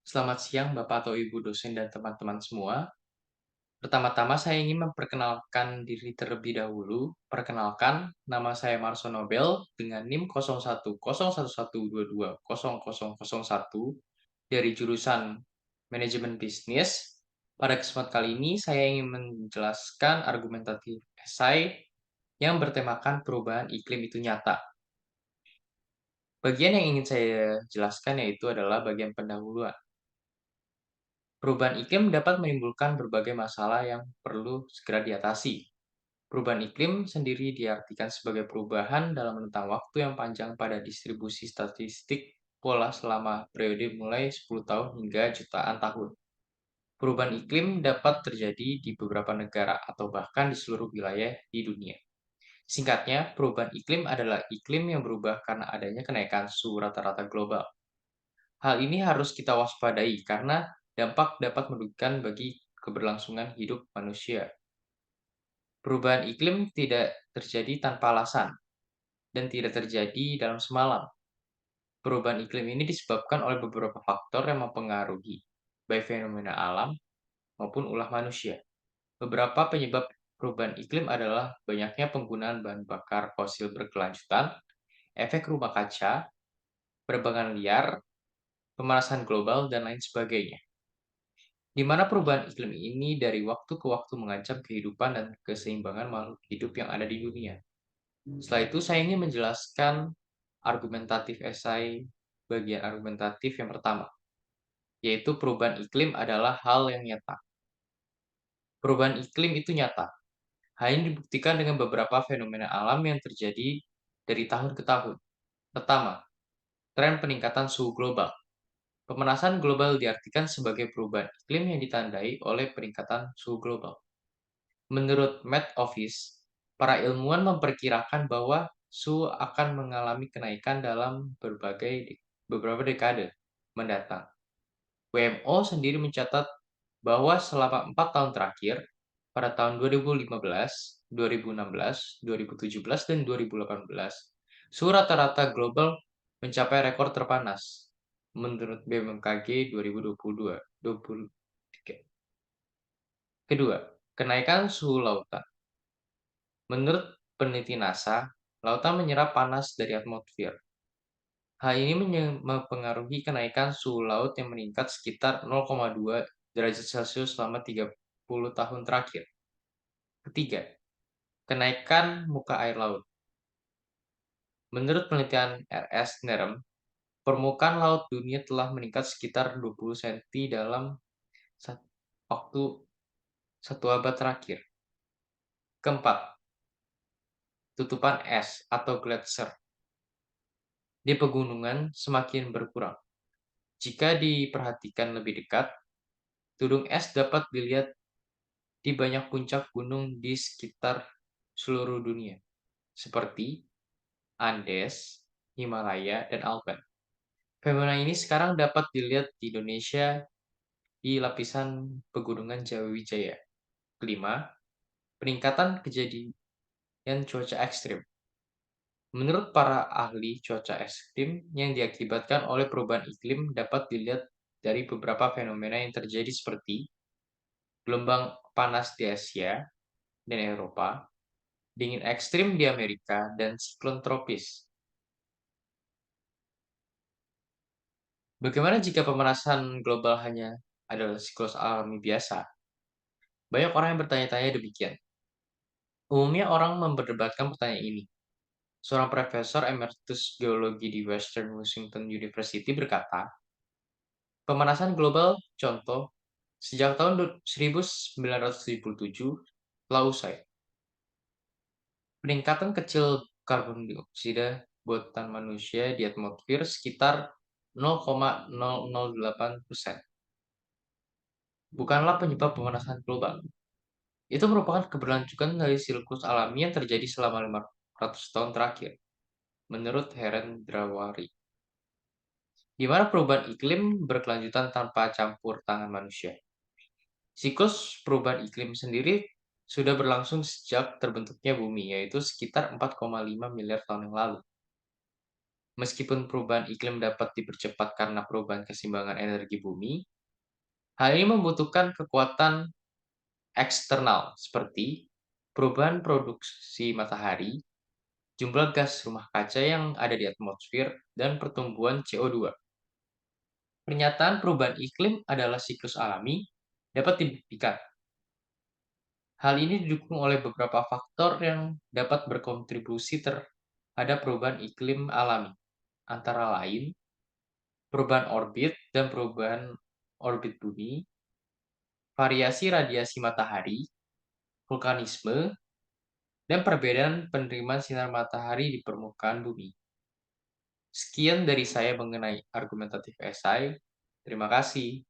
Selamat siang Bapak atau Ibu dosen dan teman-teman semua. Pertama-tama saya ingin memperkenalkan diri terlebih dahulu. Perkenalkan, nama saya Marso Nobel dengan NIM 010111220001 dari jurusan Manajemen Bisnis. Pada kesempatan kali ini saya ingin menjelaskan argumentatif esai yang bertemakan perubahan iklim itu nyata. Bagian yang ingin saya jelaskan yaitu adalah bagian pendahuluan. Perubahan iklim dapat menimbulkan berbagai masalah yang perlu segera diatasi. Perubahan iklim sendiri diartikan sebagai perubahan dalam rentang waktu yang panjang pada distribusi statistik pola selama periode mulai 10 tahun hingga jutaan tahun. Perubahan iklim dapat terjadi di beberapa negara atau bahkan di seluruh wilayah di dunia. Singkatnya, perubahan iklim adalah iklim yang berubah karena adanya kenaikan suhu rata-rata global. Hal ini harus kita waspadai karena dampak dapat merugikan bagi keberlangsungan hidup manusia. Perubahan iklim tidak terjadi tanpa alasan dan tidak terjadi dalam semalam. Perubahan iklim ini disebabkan oleh beberapa faktor yang mempengaruhi, baik fenomena alam maupun ulah manusia. Beberapa penyebab perubahan iklim adalah banyaknya penggunaan bahan bakar fosil berkelanjutan, efek rumah kaca, penerbangan liar, pemanasan global, dan lain sebagainya. Di mana perubahan iklim ini dari waktu ke waktu mengancam kehidupan dan keseimbangan makhluk hidup yang ada di dunia. Setelah itu, saya ingin menjelaskan argumentatif esai bagian argumentatif yang pertama, yaitu perubahan iklim adalah hal yang nyata. Perubahan iklim itu nyata. Hal ini dibuktikan dengan beberapa fenomena alam yang terjadi dari tahun ke tahun. Pertama, tren peningkatan suhu global. Pemanasan global diartikan sebagai perubahan iklim yang ditandai oleh peningkatan suhu global. Menurut Met Office, para ilmuwan memperkirakan bahwa suhu akan mengalami kenaikan dalam beberapa dekade mendatang. WMO sendiri mencatat bahwa selama 4 tahun terakhir, pada tahun 2015, 2016, 2017, dan 2018, suhu rata-rata global mencapai rekor terpanas menurut BMKG 2022-2023. Kedua, kenaikan suhu lautan. Menurut peneliti NASA, lautan menyerap panas dari atmosfer. Hal ini mempengaruhi kenaikan suhu laut yang meningkat sekitar 0,2 derajat Celcius selama 30 tahun terakhir. Ketiga, kenaikan muka air laut. Menurut penelitian RS Nerem, permukaan laut dunia telah meningkat sekitar 20 cm dalam waktu 1 abad terakhir. Keempat, tutupan es atau gletser di pegunungan semakin berkurang. Jika diperhatikan lebih dekat, tudung es dapat dilihat di banyak puncak gunung di sekitar seluruh dunia, seperti Andes, Himalaya, dan Alpen. Fenomena ini sekarang dapat dilihat di Indonesia di lapisan pegunungan Jayawijaya. Kelima, peningkatan kejadian cuaca ekstrim. Menurut para ahli, cuaca ekstrim yang diakibatkan oleh perubahan iklim dapat dilihat dari beberapa fenomena yang terjadi seperti gelombang panas di Asia dan Eropa, dingin ekstrim di Amerika, dan siklon tropis. Bagaimana jika pemanasan global hanya adalah siklus alami biasa? Banyak orang yang bertanya-tanya demikian. Umumnya orang memperdebatkan pertanyaan ini. Seorang profesor emeritus geologi di Western Washington University berkata, pemanasan global, contoh, sejak tahun 1977 telah usai. Peningkatan kecil karbon dioksida buatan manusia di atmosfer sekitar 0,008%. Bukanlah penyebab pemanasan global. Itu merupakan keberlanjutan dari siklus alami yang terjadi selama 500 tahun terakhir, menurut Heren Drawari. Di mana perubahan iklim berkelanjutan tanpa campur tangan manusia. Siklus perubahan iklim sendiri sudah berlangsung sejak terbentuknya bumi, yaitu sekitar 4,5 miliar tahun yang lalu. Meskipun perubahan iklim dapat dipercepat karena perubahan keseimbangan energi bumi, hal ini membutuhkan kekuatan eksternal seperti perubahan produksi matahari, jumlah gas rumah kaca yang ada di atmosfer, dan pertumbuhan CO2. Pernyataan perubahan iklim adalah siklus alami dapat dibuktikan. Hal ini didukung oleh beberapa faktor yang dapat berkontribusi terhadap perubahan iklim alami, antara lain perubahan orbit dan perubahan orbit bumi, variasi radiasi matahari, vulkanisme, dan perbedaan penerimaan sinar matahari di permukaan bumi. Sekian dari saya mengenai argumentatif esai. Terima kasih.